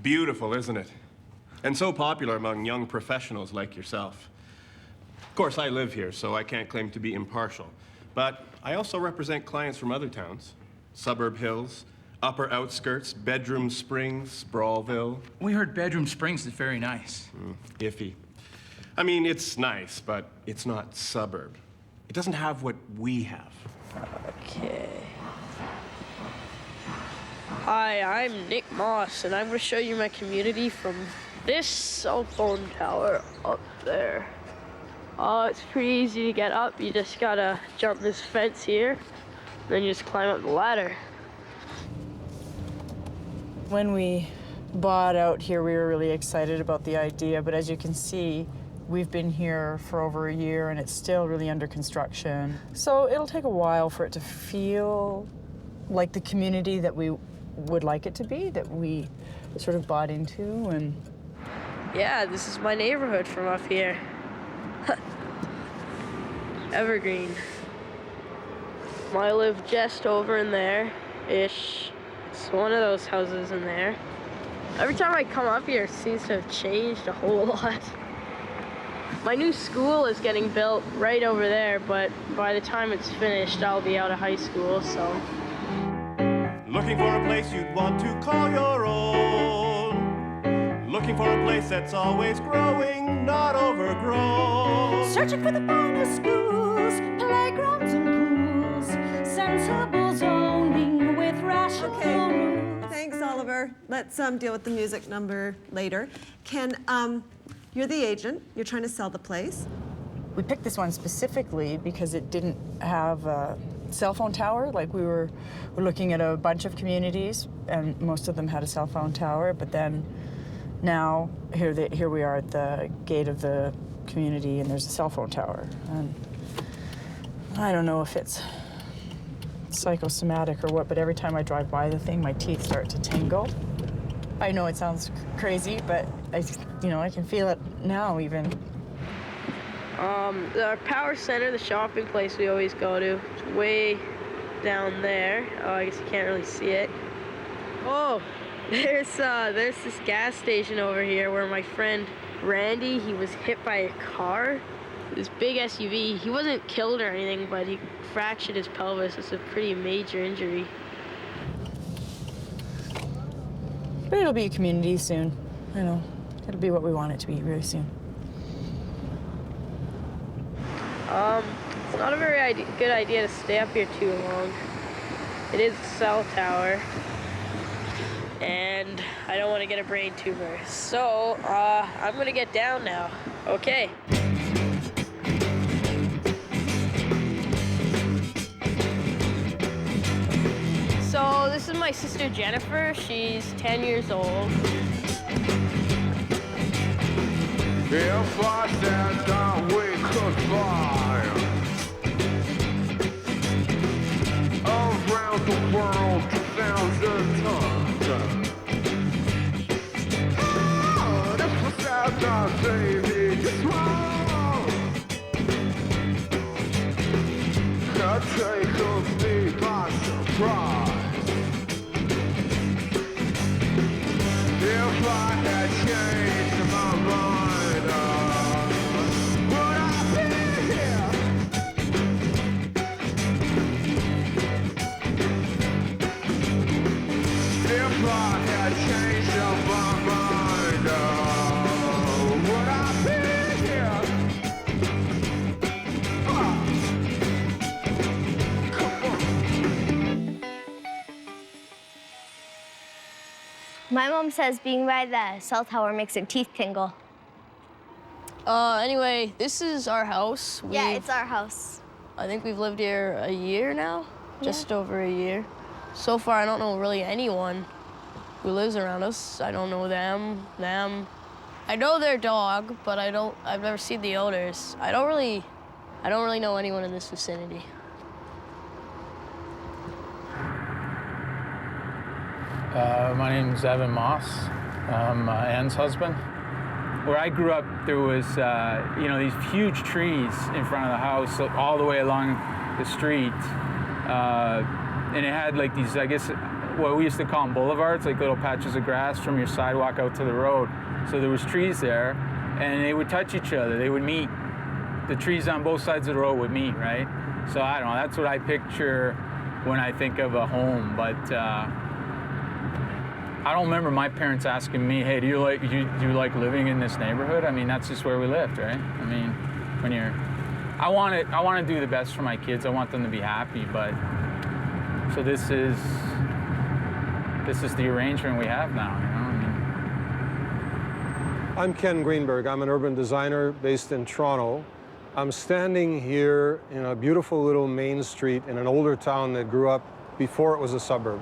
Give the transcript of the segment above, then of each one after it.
beautiful, isn't it? And so popular among young professionals like yourself. Of course, I live here, so I can't claim to be impartial. But I also represent clients from other towns. Suburb Hills, Upper Outskirts, Bedroom Springs, Brawlville. We heard Bedroom Springs is very nice. Iffy. I mean, it's nice, but it's not suburb. It doesn't have what we have. Okay. Hi, I'm Nick Moss, and I'm going to show you my community from this cell phone tower up there. It's pretty easy to get up. You just gotta jump this fence here, then you just climb up the ladder. When we bought out here, we were really excited about the idea, but as you can see, we've been here for over a year and it's still really under construction. So it'll take a while for it to feel like the community that we would like it to be, that we sort of bought into. And yeah, this is my neighborhood from up here. Evergreen. I live just over in there-ish. It's one of those houses in there. Every time I come up here, it seems to have changed a whole lot. My new school is getting built right over there, but by the time it's finished, I'll be out of high school, so. Looking for a place you'd want to call your own. Looking for a place that's always growing, not overgrown. Searching for the finest schools, playgrounds and pools, sensible zoning with rational rules. Thanks, Oliver. Let's deal with the music number later. You're the agent. You're trying to sell the place. we picked this one specifically because it didn't have a cell phone tower. Like we're looking at a bunch of communities, and most of them had a cell phone tower, but then now here we are at the gate of the community, and there's a cell phone tower. And I don't know if it's psychosomatic or what, but every time I drive by the thing, my teeth start to tingle. I know it sounds crazy, but I can feel it now even. Our power center, the shopping place we always go to, it's way down there. Oh, I guess you can't really see it. Oh, there's this gas station over here where my friend Randy, he was hit by a car. This big SUV. He wasn't killed or anything, but he fractured his pelvis. It's a pretty major injury. But it'll be a community soon. It'll be what we want it to be really soon. It's not a very good idea to stay up here too long. It is a cell tower, and I don't want to get a brain tumor. So, I'm gonna get down now. Okay. So, this is my sister Jennifer. She's 10 years old. If I stand down, we could fly around the world 2,000 times. Oh, this was sad time, baby, just smile. I take me by surprise. If I had changed my mind, would I be here? If I had changed my mind, would I be here? Come on. My mom says being by the cell tower makes her teeth tingle. Anyway, this is our house. Yeah, it's our house. I think we've lived here a year now, just over a year. So far, I don't know really anyone who lives around us. I don't know them. I know their dog, but I've never seen the owners. I don't really know anyone in this vicinity. My name's Evan Moss. I'm Anne's husband. Where I grew up, there was, these huge trees in front of the house, all the way along the street. And it had like these, I guess, what we used to call them boulevards, like little patches of grass from your sidewalk out to the road. So there was trees there, and they would touch each other. They would meet. The trees on both sides of the road would meet, right? So I don't know. That's what I picture when I think of a home. But I don't remember my parents asking me, "Hey, do you like living in this neighborhood?" I mean, that's just where we lived, right? I mean, when you're, I want to do the best for my kids. I want them to be happy. But so this is the arrangement we have now. You know, I mean. I'm Ken Greenberg. I'm an urban designer based in Toronto. I'm standing here in a beautiful little main street in an older town that grew up before it was a suburb.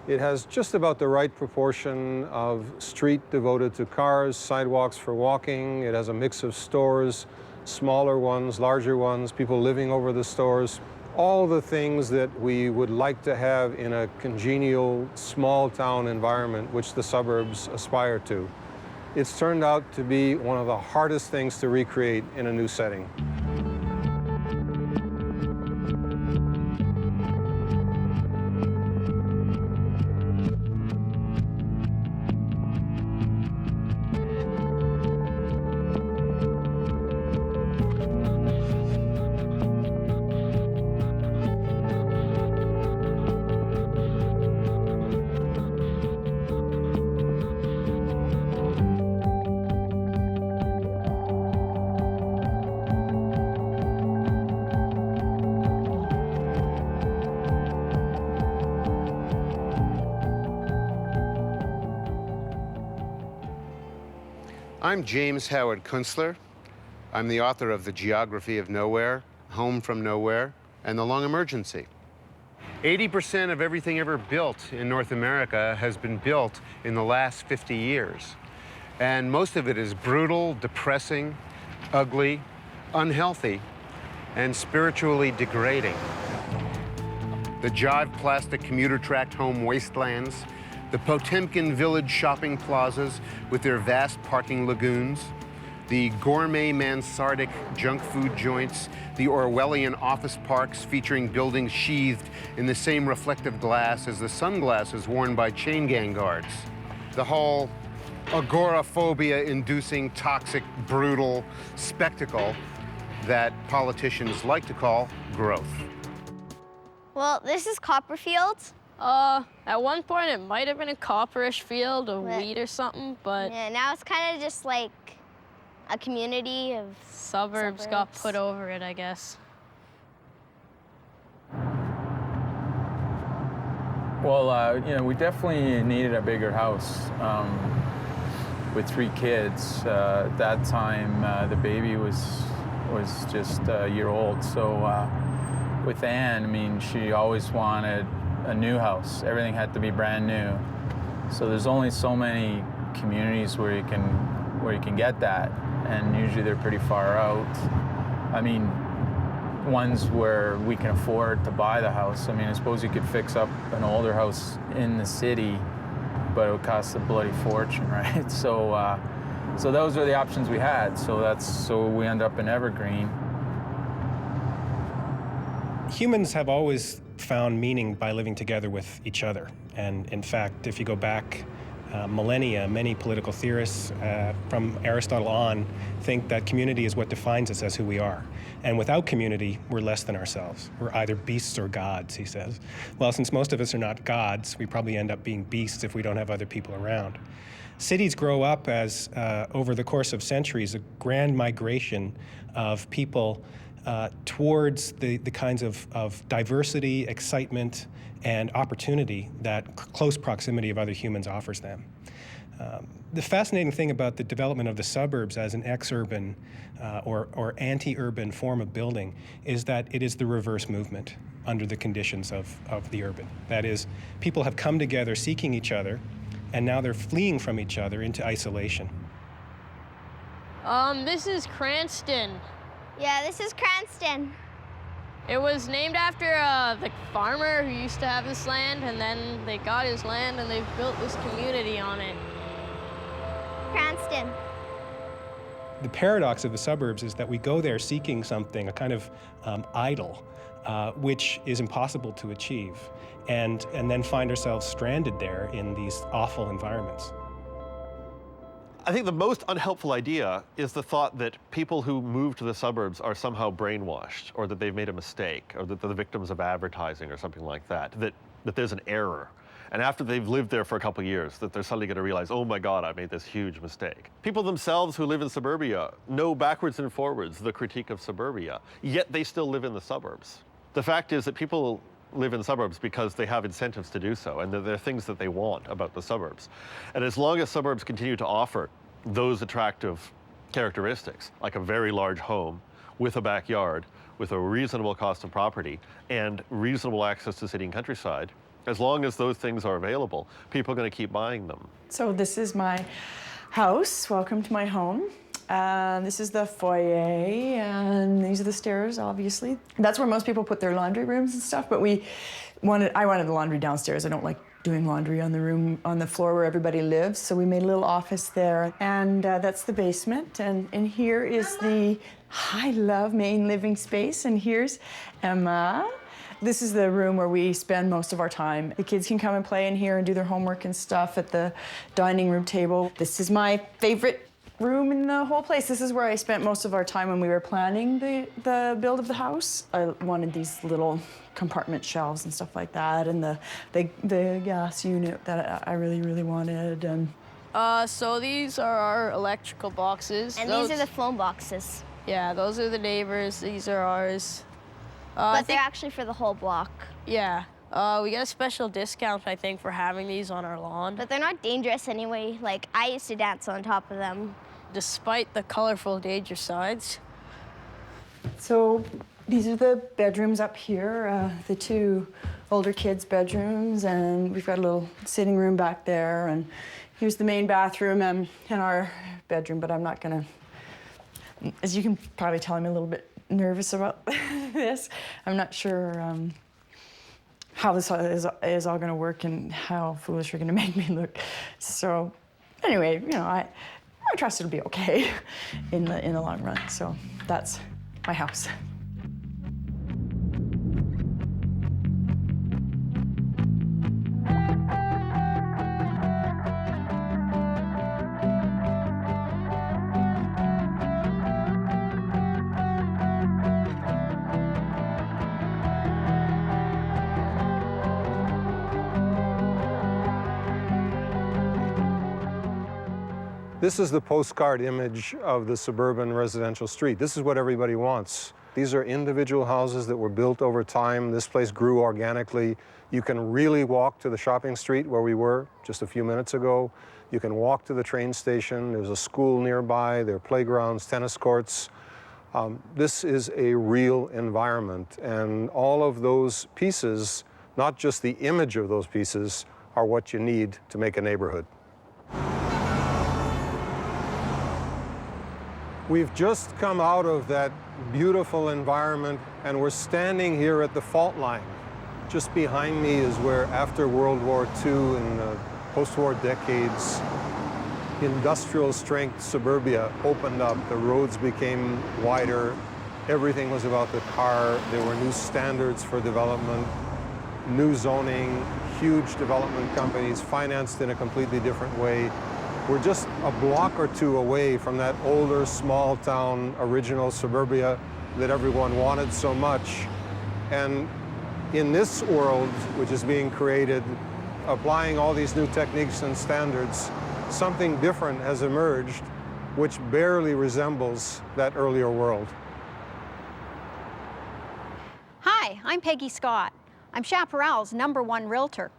It has just about the right proportion of street devoted to cars, sidewalks for walking. It has a mix of stores, smaller ones, larger ones, people living over the stores. All the things that we would like to have in a congenial, small town environment, which the suburbs aspire to. It's turned out to be one of the hardest things to recreate in a new setting. I'm James Howard Kunstler. I'm the author of The Geography of Nowhere, Home from Nowhere, and The Long Emergency. 80% of everything ever built in North America has been built in the last 50 years. And most of it is brutal, depressing, ugly, unhealthy, and spiritually degrading. The Jive Plastic commuter tract home wastelands, the Potemkin Village shopping plazas with their vast parking lagoons, the gourmet mansardic junk food joints, the Orwellian office parks featuring buildings sheathed in the same reflective glass as the sunglasses worn by chain gang guards. The whole agoraphobia-inducing, toxic, brutal spectacle that politicians like to call growth. Well, this is Copperfield. At one point it might have been a copperish field of wheat or something, but Yeah, now it's kind of just like a community of suburbs got put over it, I guess. Well, you know, we definitely needed a bigger house with 3 kids. At that time, the baby was just a year old. So with Anne, I mean, she always wanted a new house. Everything had to be brand new. So there's only so many communities where you can get that, and usually they're pretty far out. I mean, ones where we can afford to buy the house. I mean, I suppose you could fix up an older house in the city, but it would cost a bloody fortune, right? So those are the options we had. So we end up in Evergreen. Humans have always found meaning by living together with each other. And in fact, if you go back millennia, many political theorists from Aristotle on think that community is what defines us as who we are. And without community, we're less than ourselves. We're either beasts or gods, he says. Well, since most of us are not gods, we probably end up being beasts if we don't have other people around. Cities grow up as, over the course of centuries, a grand migration of people towards the kinds of diversity, excitement, and opportunity that close proximity of other humans offers them. The fascinating thing about the development of the suburbs as an ex-urban or anti-urban form of building is that it is the reverse movement under the conditions of the urban. That is, people have come together seeking each other, and now they're fleeing from each other into isolation. This is Cranston. Yeah, this is Cranston. It was named after the farmer who used to have this land, and then they got his land and they've built this community on it. Cranston. The paradox of the suburbs is that we go there seeking something, a kind of idol, which is impossible to achieve, and then find ourselves stranded there in these awful environments. I think the most unhelpful idea is the thought that people who move to the suburbs are somehow brainwashed, or that they've made a mistake, or that they're the victims of advertising or something like that, that there's an error. And after they've lived there for a couple of years, that they're suddenly going to realize, oh my God, I made this huge mistake. People themselves who live in suburbia know backwards and forwards the critique of suburbia, yet they still live in the suburbs. The fact is that people live in suburbs because they have incentives to do so, and there are things that they want about the suburbs. And as long as suburbs continue to offer those attractive characteristics, like a very large home with a backyard, with a reasonable cost of property, and reasonable access to city and countryside, as long as those things are available, people are going to keep buying them. So this is my house. Welcome to my home. This is the foyer, and these are the stairs, obviously. That's where most people put their laundry rooms and stuff, but I wanted the laundry downstairs. I don't like doing laundry on the floor where everybody lives, so we made a little office there. And that's the basement, and here is the high love main living space, and here's Emma. This is the room where we spend most of our time. The kids can come and play in here and do their homework and stuff at the dining room table. This is my favorite room in the whole place. This is where I spent most of our time when we were planning the build of the house. I wanted these little compartment shelves and stuff like that, and the gas unit that I really, really wanted. And so these are our electrical boxes. And these are the phone boxes. Yeah, those are the neighbors. These are ours. But they're actually for the whole block. Yeah. We get a special discount, I think, for having these on our lawn. But they're not dangerous anyway. Like, I used to dance on top of them. Despite the colorful danger sides. So these are the bedrooms up here, the two older kids' bedrooms, and we've got a little sitting room back there, and here's the main bathroom and our bedroom, but I'm not gonna, as you can probably tell, I'm a little bit nervous about this. I'm not sure how this is all going to work and how foolish you're going to make me look. So anyway, you know, I trust it'll be okay in the long run. So that's my house. This is the postcard image of the suburban residential street. This is what everybody wants. These are individual houses that were built over time. This place grew organically. You can really walk to the shopping street where we were just a few minutes ago. You can walk to the train station. There's a school nearby. There are playgrounds, tennis courts. This is a real environment. And all of those pieces, not just the image of those pieces, are what you need to make a neighborhood. We've just come out of that beautiful environment, and we're standing here at the fault line. Just behind me is where, after World War II and the post-war decades, industrial strength suburbia opened up. The roads became wider. Everything was about the car. There were new standards for development, new zoning, huge development companies financed in a completely different way. We're just a block or two away from that older, small-town, original suburbia that everyone wanted so much. And in this world, which is being created, applying all these new techniques and standards, something different has emerged, which barely resembles that earlier world. Hi, I'm Peggy Scott. I'm Chaparral's #1 realtor.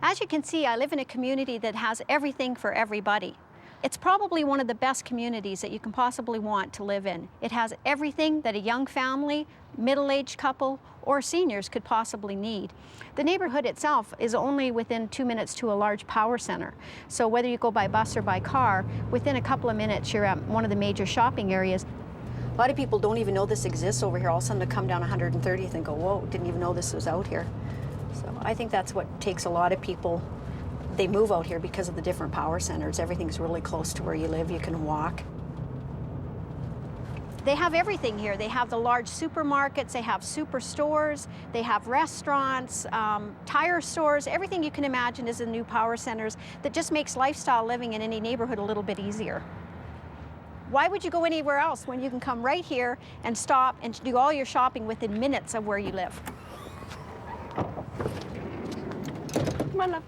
As you can see, I live in a community that has everything for everybody. It's probably one of the best communities that you can possibly want to live in. It has everything that a young family, middle-aged couple, or seniors could possibly need. The neighborhood itself is only within 2 minutes to a large power center. So whether you go by bus or by car, within a couple of minutes you're at one of the major shopping areas. A lot of people don't even know this exists over here. All of a sudden to come down 130th and go, whoa, didn't even know this was out here. So I think that's what takes a lot of people. They move out here because of the different power centers. Everything's really close to where you live. You can walk. They have everything here. They have the large supermarkets, they have superstores, they have restaurants, tire stores, everything you can imagine is in new power centers that just makes lifestyle living in any neighborhood a little bit easier. Why would you go anywhere else when you can come right here and stop and do all your shopping within minutes of where you live? Come on, love.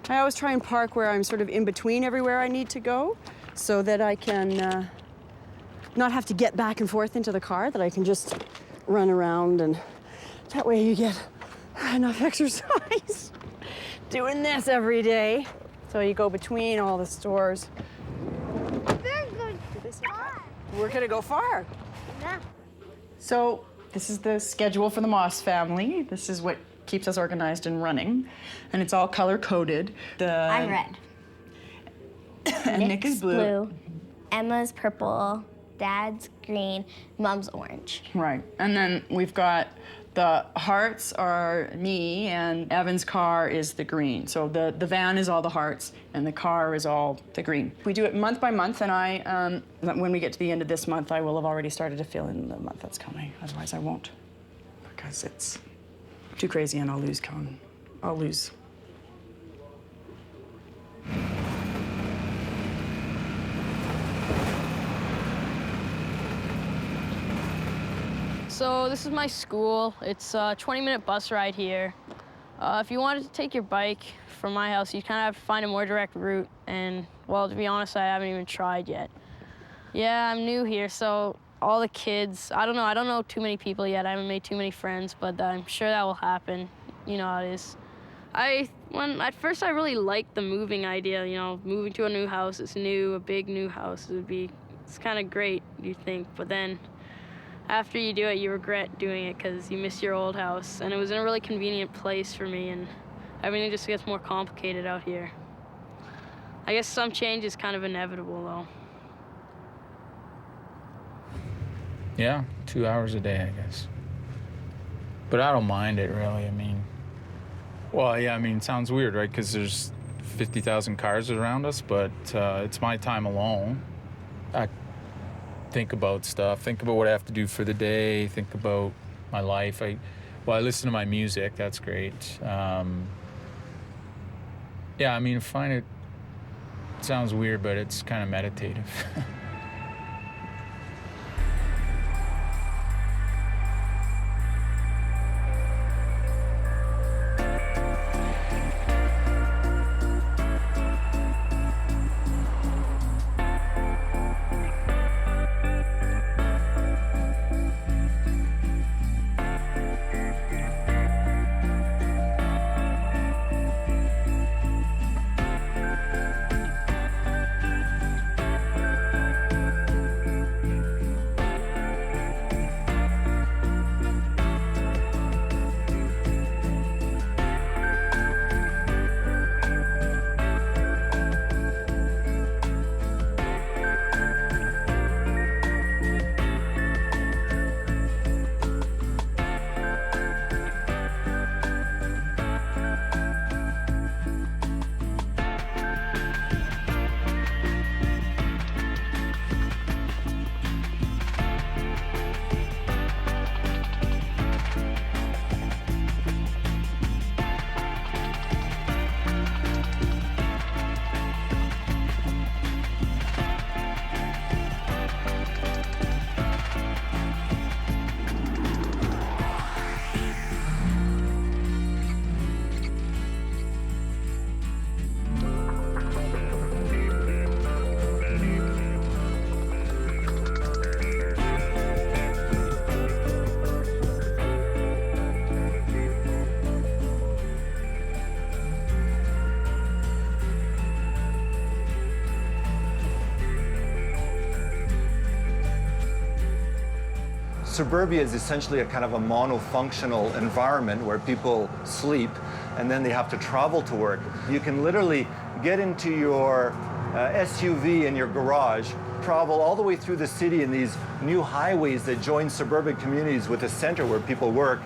I always try and park where I'm sort of in between everywhere I need to go so that I can not have to get back and forth into the car, that I can just run around, and that way you get enough exercise doing this every day. So you go between all the stores. We're gonna go far. Yeah. So this is the schedule for the Moss family. This is what keeps us organized and running. And it's all color-coded. I'm red. And Nick is blue. Emma's purple. Dad's green. Mom's orange. Right. And then we've got the hearts are me, and Evan's car is the green. So the van is all the hearts, and the car is all the green. We do it month by month, and when we get to the end of this month, I will have already started to fill in the month that's coming. Otherwise, I won't, because it's too crazy, and I'll lose count. I'll lose. So this is my school. It's a 20-minute bus ride here. If you wanted to take your bike from my house, you kind of have to find a more direct route. And, well, to be honest, I haven't even tried yet. Yeah, I'm new here, so all the kids, I don't know too many people yet. I haven't made too many friends, but I'm sure that will happen. You know how it is. At first I really liked the moving idea, you know, moving to a new house. It's new, a big new house. It's kind of great, you think, but then after you do it, you regret doing it because you miss your old house. And it was in a really convenient place for me, and everything just gets more complicated out here. I guess some change is kind of inevitable, though. Yeah, 2 hours a day, I guess. But I don't mind it, really. I mean, well, yeah, I mean, it sounds weird, right? Because there's 50,000 cars around us, but it's my time alone. I think about stuff, think about what I have to do for the day, think about my life. I listen to my music, that's great. Yeah, I mean, I find it sounds weird, but it's kind of meditative. Suburbia is essentially a kind of a monofunctional environment where people sleep and then they have to travel to work. You can literally get into your SUV in your garage, travel all the way through the city in these new highways that join suburban communities with a center where people work,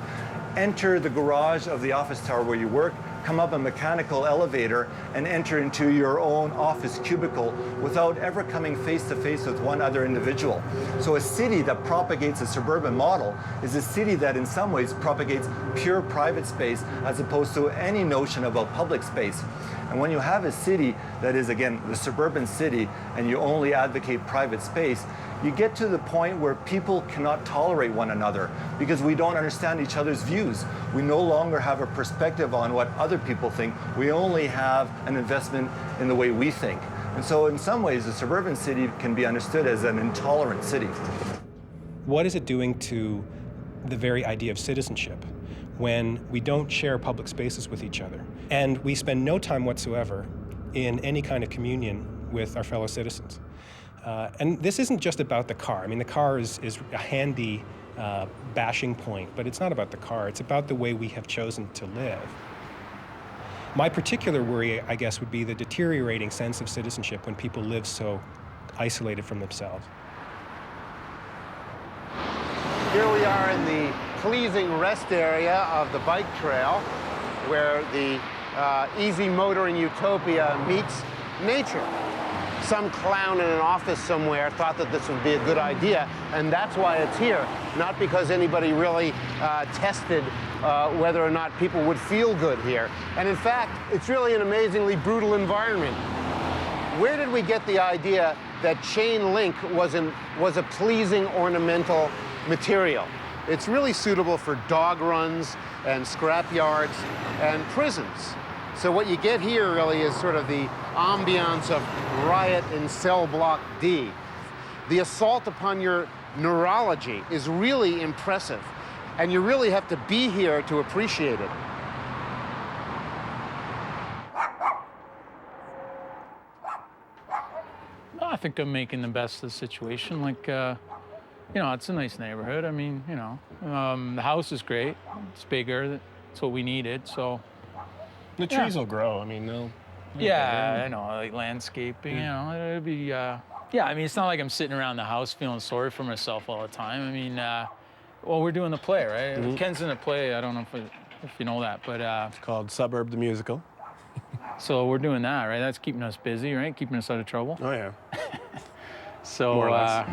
enter the garage of the office tower where you work, come up a mechanical elevator and enter into your own office cubicle without ever coming face to face with one other individual. So a city that propagates a suburban model is a city that in some ways propagates pure private space as opposed to any notion about public space. And when you have a city that is, again, the suburban city, and you only advocate private space, you get to the point where people cannot tolerate one another because we don't understand each other's views. We no longer have a perspective on what other people think. We only have an investment in the way we think. And so in some ways, a suburban city can be understood as an intolerant city. What is it doing to the very idea of citizenship when we don't share public spaces with each other and we spend no time whatsoever in any kind of communion with our fellow citizens? And this isn't just about the car. I mean, the car is a handy bashing point, but it's not about the car. It's about the way we have chosen to live. My particular worry, I guess, would be the deteriorating sense of citizenship when people live so isolated from themselves. Here we are in the pleasing rest area of the bike trail, where the easy motoring utopia meets nature. Some clown in an office somewhere thought that this would be a good idea, and that's why it's here, not because anybody really tested whether or not people would feel good here. And in fact, it's really an amazingly brutal environment. Where did we get the idea that chain link was a pleasing ornamental material? It's really suitable for dog runs and scrap yards and prisons. So what you get here really is sort of the ambiance of riot in cell block D. The assault upon your neurology is really impressive, and you really have to be here to appreciate it. I think I'm making the best of the situation. Like, you know, it's a nice neighborhood. I mean, you know, the house is great. It's bigger. It's what we needed, so. The trees will grow. I mean, they'll. Yeah, I know, like landscaping, you know, it'd be, yeah, I mean, it's not like I'm sitting around the house feeling sorry for myself all the time. I mean, well, we're doing the play, right? Ken's in the play, I don't know if you know that, but. It's called Suburb the Musical. So we're doing that, right? That's keeping us busy, right? Keeping us out of trouble. Oh, yeah. So, more or less.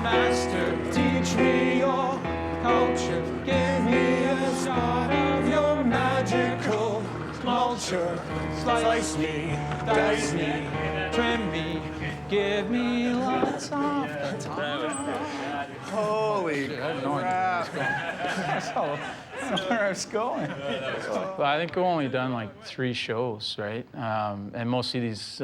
Master, teach me your culture. Give me a start of your magical culture. Slice me, dice me, trim me, give me lots of the time. Holy crap. That's where I was going. But I think we've only done like 3 shows, right? And most of these